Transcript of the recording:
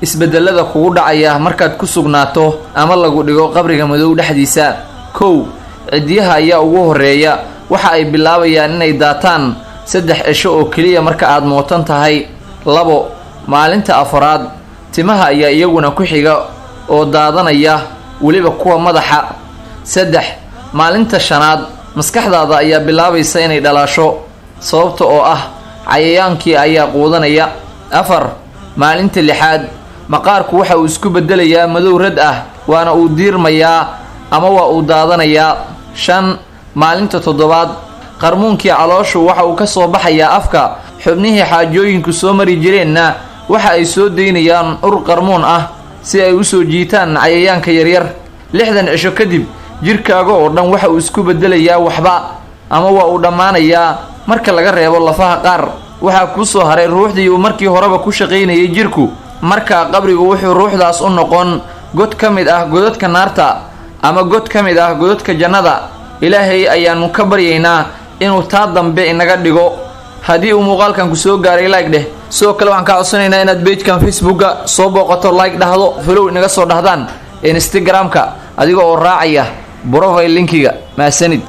isbedelada kugu dhacaya markaad ku sugnaato ama lagu dhigo qabriga madow dhexdiisa. 1 cidiyaha ayaa ugu horeeya waxa ay bilaabayaan inay daataan 3 cisho oo kaliya marka aad mootan tahay. 2 maalinta afraad timaha ayaa iyaguna ku xiga oo daadanaya waliba kuwa madaxa. 3 maalinta shanaad maskaxdaada ayaa bilaabaysa inay dhalaasho sababta oo ah cayayaankii ayaa quudanaya. 4 maalinta lixaad maqaarku waxa uu isku bedelayaa madow rad ah waana uu diirmayaa ama waa uu daadanayaa. 5 maalinta toddobaad qarmuunkii calooshu waxa uu ka soo baxayaa afka. xubnihii xaajooyinku soo mari jireenna waxa ay soo deynayaan ur qarmuun ah si ay u soo jiitaan cayayaanka yaryar. 60 cisho kadib jirkaaga oo dhan waxa uu isku bedelayaa waxba ama waa uu dhamaanayaa marka laga reebo lafaha qaar. waxa ku soo haray ruuxdii uu markii horeba ku shaqeynayay jirku. marka qabrigu wuxuu ruuxdaas u noqon god ka mid ah godadka naarta ama god ka mid ah godadka jannada. ilaahay ayaanu ka baryaynaa inuu taa dambe inaga dhigo. haddii uu muuqaalkan ku soo gaaray like dheh. sidoo kale waxaan ka codsanaynaa inaad page-kan Facebook-ga soo booqato, like dhahdo, follow inaga soo dhahdaan Instagram-ka adiga oo raacaya profile linkiga. maasanid.